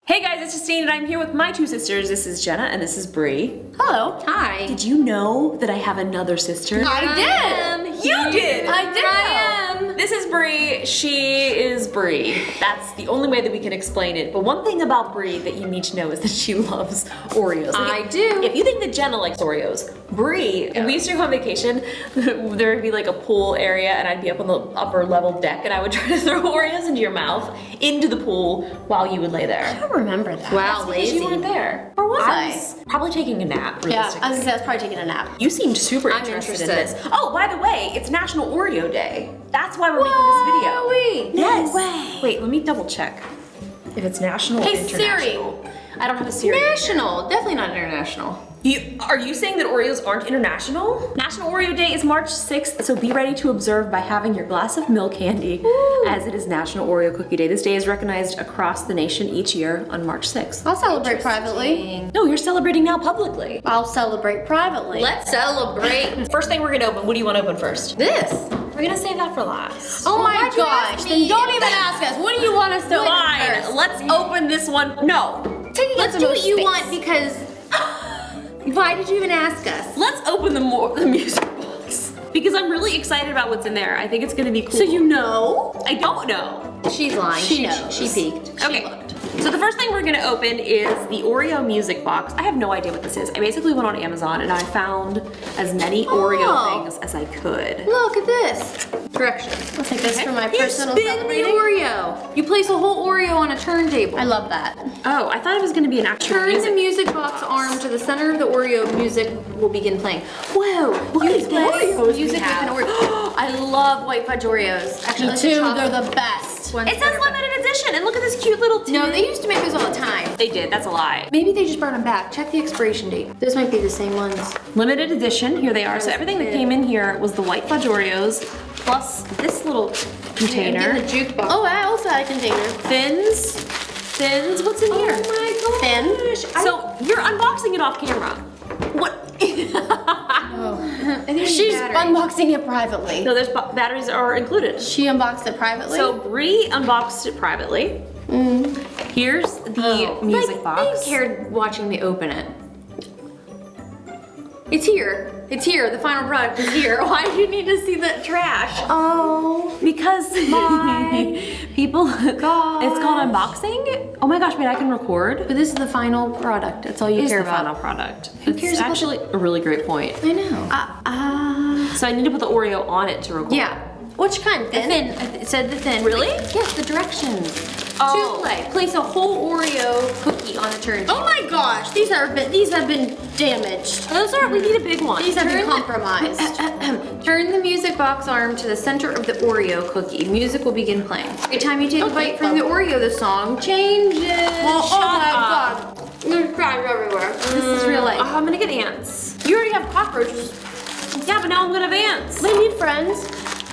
Hey guys, it's Justine and I'm here with my two sisters. This is Jenna and this is Bree. Hello. Hi. Did you know that I have another sister? I did. You did. I did. This is Bree. She is Bree. That's the only way that we can explain it. But one thing about Bree that you need to know is that she loves Oreos. I do. If you think that Jenna likes Oreos, Bree, and we used to go on vacation, there would be like a pool area and I'd be up on the upper level deck and I would try to throw Oreos into your mouth, into the pool while you would lay there. I don't remember that. Wow, lazy. You weren't there. Or was I? Probably taking a nap. Yeah, I was gonna say I was probably taking a nap. You seemed super interested in this. Oh, by the way, it's National Oreo Day. That's why we're making this video. Wait. Yes. No way. Wait, let me double check if it's national or Hey, international. Siri. I don't have a Siri. National. Definitely not international. Are you saying that Oreos aren't international? National Oreo Day is March 6th, so be ready to observe by having your glass of milk handy, as it is National Oreo Cookie Day. This day is recognized across the nation each year on March 6th. I'll celebrate privately. No, you're celebrating now publicly. I'll celebrate privately. Let's celebrate. First thing we're gonna open, what do you want to open first? This. We're gonna save that for last. Oh my why'd you gosh. ask Then me? don't even ask us. What do you want us to open Fine, first? let's open this one. No, Let's do what you want because why did you even ask us? let's open the music box. Because I'm really excited about what's in there. I think it's gonna be cool. So you know? I don't know. She's lying. She knows. She peeked. Okay. So the first thing we're gonna open is the Oreo music box. I have no idea what this is. I basically went on Amazon and I found as many Oreo things as I could. Look at this. Directions. I'll take this for my You personal spin the celebrating. Oreo. You place a whole Oreo on a turntable. I love that. Oh, I thought it was gonna be an actual Turn music. the music box arm to the center of the Oreo. Music will begin playing. Whoa! Look you at play Oreos we music with an have. Oreo. I love white fudge Oreos. Actually, Me like too. chocolate They're the best. ones It says that are limited edition, and look at this cute little tin. No, they used to make those all the time. They did, that's a lie. Maybe they just brought them back. Check the expiration date. Those might be the same ones. Limited edition, here they are. So everything that came in here was the white fudge Oreos, plus this little container. In the jukebox. Oh, I also had a container. Thins, what's in here? Oh my gosh. So you're unboxing it off camera. What? I think She's battery. unboxing it privately. No, there's batteries are included. She unboxed it privately. So Bree unboxed it privately. Here's the music box. They cared watching me open it. It's here. It's here. The final product is here. Why do you need to see the trash? Oh. Because people, it's called unboxing. Oh my gosh, wait, I can record. But this is the final product. That's all you Here's care the about. final product. Who It's cares about actually a really great point. I know. So I need to put the Oreo on it to record. Yeah. Which kind? The Thin? thin. It said the thin. Really? Yes, the directions. Oh. To play. Place a whole Oreo cookie on a turntable. Oh my gosh, these have been damaged. Those are, we need a big one. These have been Turn the- compromised. Turn the music box arm to the center of the Oreo cookie. Music will begin playing. Every time you take a bite from the Oreo, the song changes. Oh my up. god. There's crabs everywhere. This is real life. Oh, I'm gonna get ants. You already have cockroaches. Yeah, but now I'm gonna have ants. We need friends.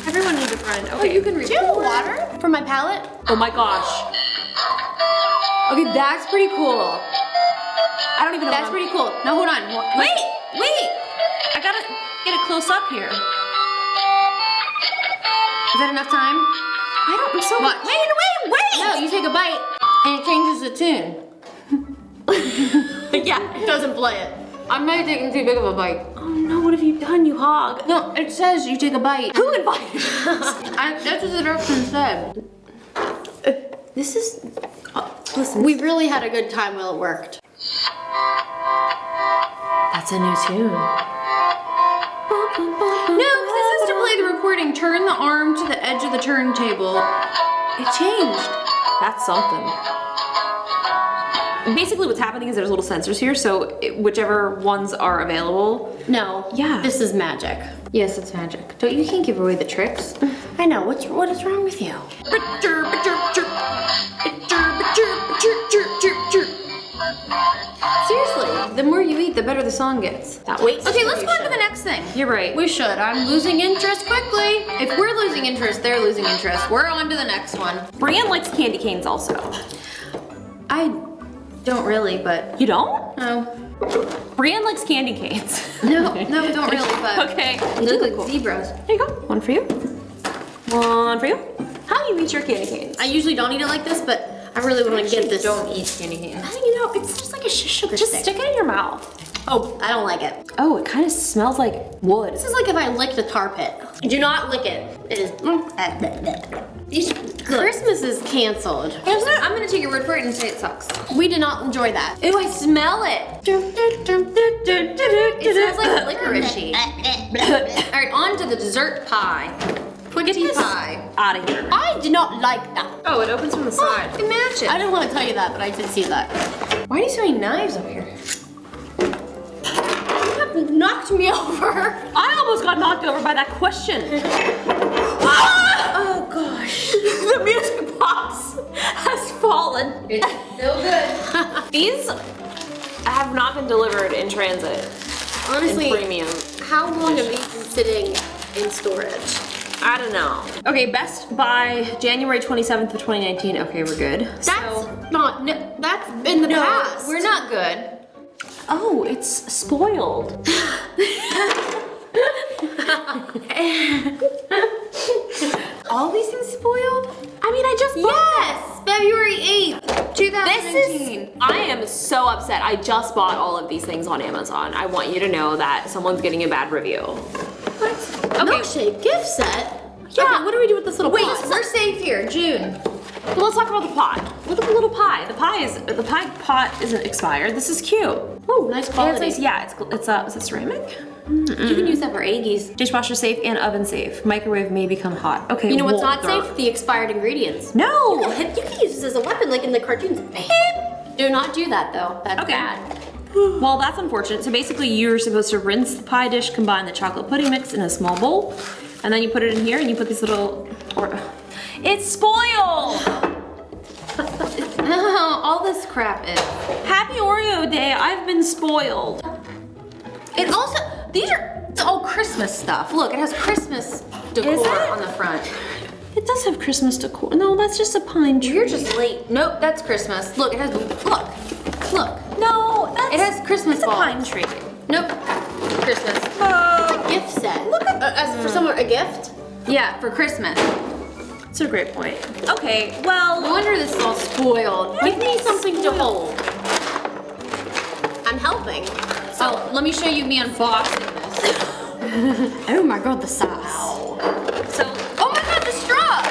Everyone needs a friend. Oh, Okay, you can read. Do you have water for my palate? Oh my gosh. Okay, that's pretty cool. I don't even know. That's pretty cool. Now hold on. Wait. I gotta get it close up here. Is that enough time? I don't, I'm so. Watch. Wait. No, you take a bite and it changes the tune. Yeah. It doesn't play it. I might have taken too big of a bite. Oh no, what have you done, you hog? No, it says you take a bite. Who invited us? That's what the directions said. This is. Listen. We really had a good time while it worked. That's a new tune. No, this is to play the recording. Turn the arm to the edge of the turntable. It changed. That's something. Basically what's happening is there's little sensors here, so whichever ones are available. No. Yeah. This is magic. Yes, it's magic. You can't give away the tricks. I know. What is wrong with you? Seriously, the more you eat, the better the song gets. Wait. Okay, let's go on to the next thing. You're right. We should. I'm losing interest quickly. If we're losing interest, they're losing interest. We're on to the next one. Brienne likes candy canes also. I don't really, but You don't? no. Brienne likes candy canes. No, don't really, but Okay. they look like zebras. There you go. One for you. One for you. How do you eat your candy canes? I usually don't eat it like this, but I really want to get this. Don't eat candy cane. You know, it's just like a sugar Just stick. stick it in your mouth. Oh, I don't like it. Oh, it kind of smells like wood. This is like if I licked a tar pit. Do not lick it. It is. Christmas is canceled. I'm gonna take your word for it and say it sucks. We did not enjoy that. Ew, I smell it. It smells like licoricey. All right, on to the dessert pie. Quinty pie. Out of here. I did not like that. Oh, it opens from the side. Oh, imagine. I didn't want to tell you that, but I did see that. Why do you so many knives up here? You have knocked me over. I almost got knocked over by that question. Oh gosh. The music box has fallen. It's still good. These have not been delivered in transit. Honestly, in premium. how long have these been sitting in storage? I don't know. Okay, best by January 27th of 2019. Okay, we're good. That's not. No, that's in the past. We're not good. Oh, it's spoiled. All these things spoiled? I mean, I just bought Yes, February 8th, 2019. This is, I am so upset. I just bought all of these things on Amazon. I want you to know that someone's getting a bad review. What? Okay. Milkshake gift set? Yeah. Okay, what do we do with this little Wait, pot? we're safe here. June. Well, let's talk about the pot. Look at the little pie. The pie pot isn't expired. This is cute. Oh, nice Yeah, quality. it's nice. Yeah, it's is it ceramic? You can use that for eggies. Dishwasher safe and oven safe. Microwave may become hot. Okay. You know what's well, not safe? The expired ingredients. No. You can use this as a weapon like in the cartoons. Do not do that though. That's Okay. bad. Well, that's unfortunate. So basically, you're supposed to rinse the pie dish, combine the chocolate pudding mix in a small bowl, and then you put it in here, and you put these little. It's spoiled. All this crap is. Happy Oreo Day. I've been spoiled. It also, it's all Christmas stuff. Look, it has Christmas decor Is it? on the front. It does have Christmas decor. No, that's just a pine tree. You're just late. Nope, that's Christmas. Look, it has, look. No, that's. It has Christmas It's a balls. pine tree. Nope, Christmas. Oh, Gift set. Look at, as for someone, a gift? Yeah, for Christmas. that's a great point. Okay, No well. wonder this is all spoiled. Give me something to hold. I'm helping. So let me show you me unboxing this. Oh my god, the size. So Oh my god, the straw!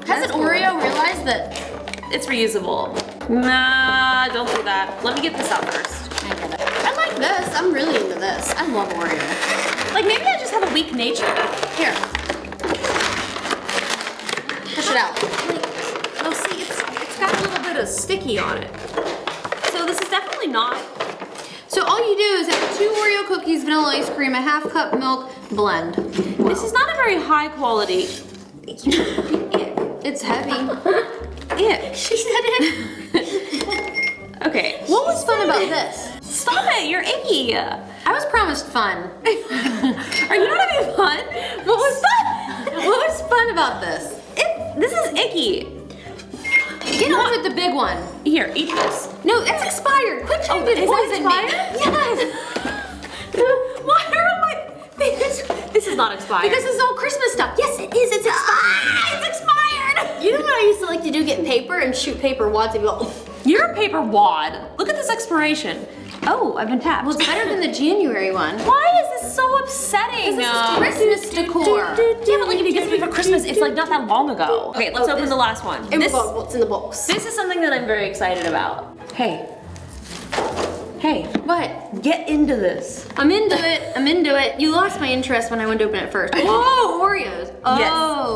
Hasn't Oreo realized that? it's reusable. Nah, don't do that. Let me get this out first. I like this. I'm really into this. I love Oreo. Like maybe I just have a weak nature. Here. Push it out. Oh, see, it's got a little bit of sticky on it. So this is definitely not. So all you do is have 2 Oreo cookies, vanilla ice cream, a half cup milk, blend. This is not a very high quality. It's heavy. Ick. She said it. Okay. What was fun about this? Stop it! You're icky. I was promised fun. Are you not having fun? What was fun? What was fun about this? This is icky. Get on with the big one. Here, eat this. No, that's expired. Quit trying to is it poison me. expired? Yes. Why are my? This is not expired. Because this is all Christmas stuff. Yes, it is. It's expired. it's expired. You know what I used to like to do? Get paper and shoot paper wads and go. You're a paper wad. Look at this expiration. Oh, I've been tapped. Well, it's better than the January one. Why is this so upsetting? This is Christmas decor. Yeah, but like if you get something for Christmas, it's like not that long ago. Okay, let's open the last one. What's in the box? This is something that I'm very excited about. Hey. Hey, What? get into this. I'm into it. I'm into it. You lost my interest when I went to open it first. Oh, Oreos. Oh, Yes,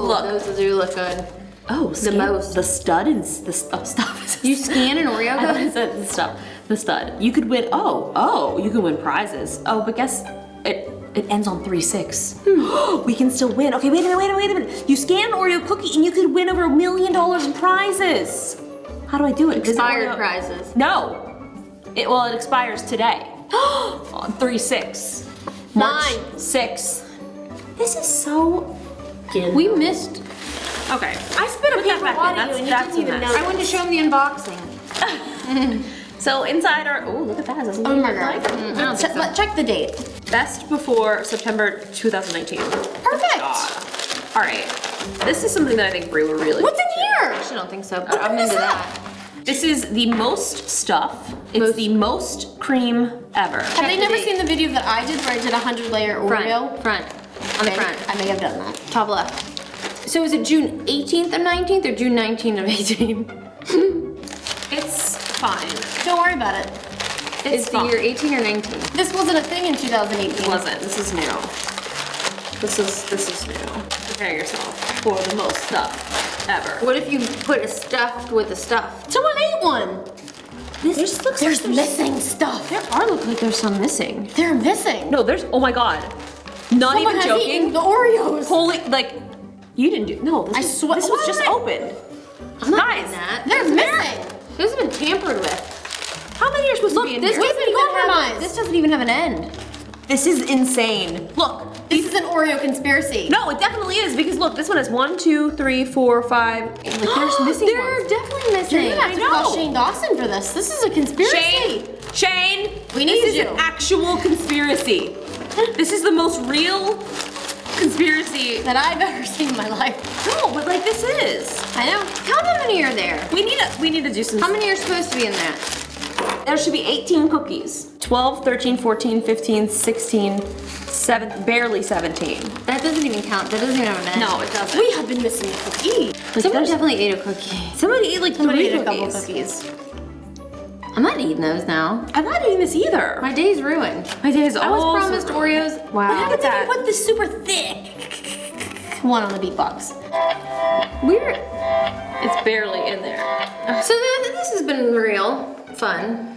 look. those do look good. Oh, The most. The stud is the stuff. You scan an Oreo I thought code? it said the stuff. The stud. You could win. Oh, you can win prizes. Oh, but guess it ends on 3-6. We can still win. Okay, wait a minute. You scan an Oreo cookie and you could win over $1 million in prizes. How do I do it? Does Expired Oreo- prizes. No. It expires today. On 3-6. March 9. 6th. This is so. We missed. Okay. I spit a Put that paper back wad in. at you and you That's didn't even a know. mess. I wanted to show them the unboxing. So inside our. Oh, look at that. Is that Oh something my you god. like? I don't think so. Check the date. Best before September 2019. Perfect. All right. This is something that I think Brie will really. What's in here? I don't think so, but Open I'm this into up. that. This is the most stuff. It's the most cream ever. Have they never seen the video that I did where I did a 100-layer Oreo? Front. On the front. I may have done that. Top left. So is it June 18th of 19th or June 19th of 18? It's fine. Don't worry about it. It's the year 18 or 19? This wasn't a thing in 2018. It wasn't. This is new. This is new. Prepare yourself for the most stuff ever. What if you put a stuffed with a stuffed? Someone ate one. This looks There's like missing stuff. There are look like there's some missing. They're missing. No, there's. Oh my god. Not Someone even has joking. eaten the Oreos. Holy, like, you didn't do. No, this I swear. This was just opened. I'm not Guys, doing that. They're missing. This has been tampered with. How many are supposed to be in This here? doesn't even compromised. have. This doesn't even have an end. This is insane. Look. This is an Oreo conspiracy. No, it definitely is because look, this one has 1, 2, 3, 4, 5. Like there's missing They're ones. definitely missing. You're gonna have to call Shane Dawson for this. This is a conspiracy. Shane, We need this is you. an actual conspiracy. This is the most real conspiracy. That I've ever seen in my life. No, but like this is. I know. Count how many are there. We need to do some. How many are supposed to be in that? There should be 18 cookies. 12, 13, 14, 15, 16, barely 17. That doesn't even count. That doesn't even have an end. No, it doesn't. We have been missing a cookie. Someone definitely ate a cookie. Somebody ate like Somebody 3 ate a couple cookies. cookies. I'm not eating those now. I'm not eating this either. My day's ruined. My day is I was also promised ruined. Oreos. What Wow. happens if you Put this super thick one on the beatbox. We're. It's barely in there. So this has been real fun.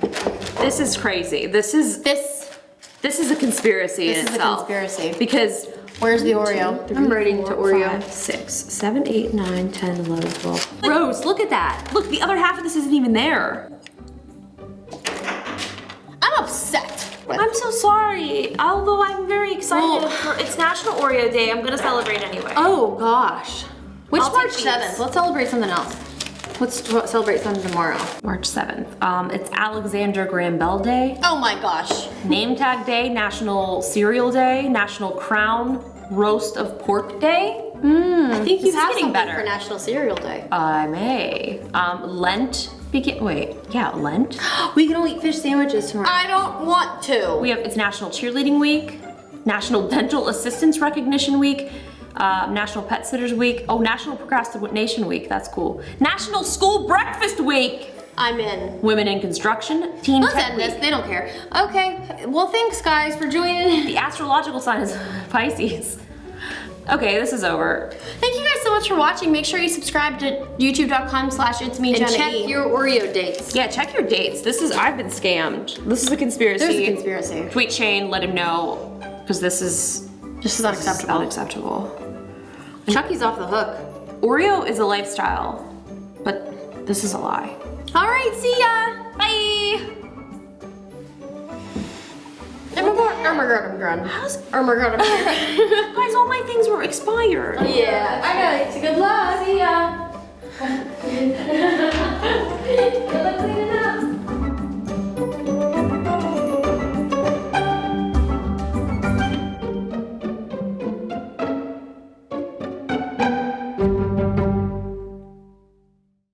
This is crazy. This is a conspiracy in This is a itself. conspiracy. Because Where's the Oreo? I'm writing to Oreo. 5, 6, 7, 8, 9, 10, 11, 12. Rose, look at that. Look, the other half of this isn't even there. I'm upset. I'm so sorry. Although I'm very excited. Well- It's National Oreo Day. I'm gonna celebrate anyway. Oh gosh. Which I'll March take these. 7th? Let's celebrate something else. Let's celebrate something tomorrow. March 7th. It's Alexander Graham Bell Day, Oh my gosh. Name Tag Day, National Cereal Day, National Crown Roast of Pork Day. I think you This is have getting something better. for National Cereal Day. I may. Lent Lent. We can only eat fish sandwiches tomorrow. I don't want to. It's National Cheerleading Week, National Dental Assistance Recognition Week, National Pet Sitters Week. Oh, National Procrastination Week. That's cool. National School Breakfast Week. I'm in. Women in Construction. Teen Let's Tech end this. Week. They don't care. Okay. Well, thanks guys for joining. The astrological sign is Pisces. Okay, this is over. Thank you guys so much for watching. Make sure you subscribe to youtube.com/itsme And Jenna check E. your Oreo dates. Yeah, check your dates. I've been scammed. This is a conspiracy. There's a conspiracy. Tweet Shane, let him know, because this is unacceptable. unacceptable. Chucky's off the hook. Oreo is a lifestyle, but this is a lie. All right, see ya. Bye! Guys, all my things were expired. Yeah, I got it. Good luck. See ya. Good luck cleaning up.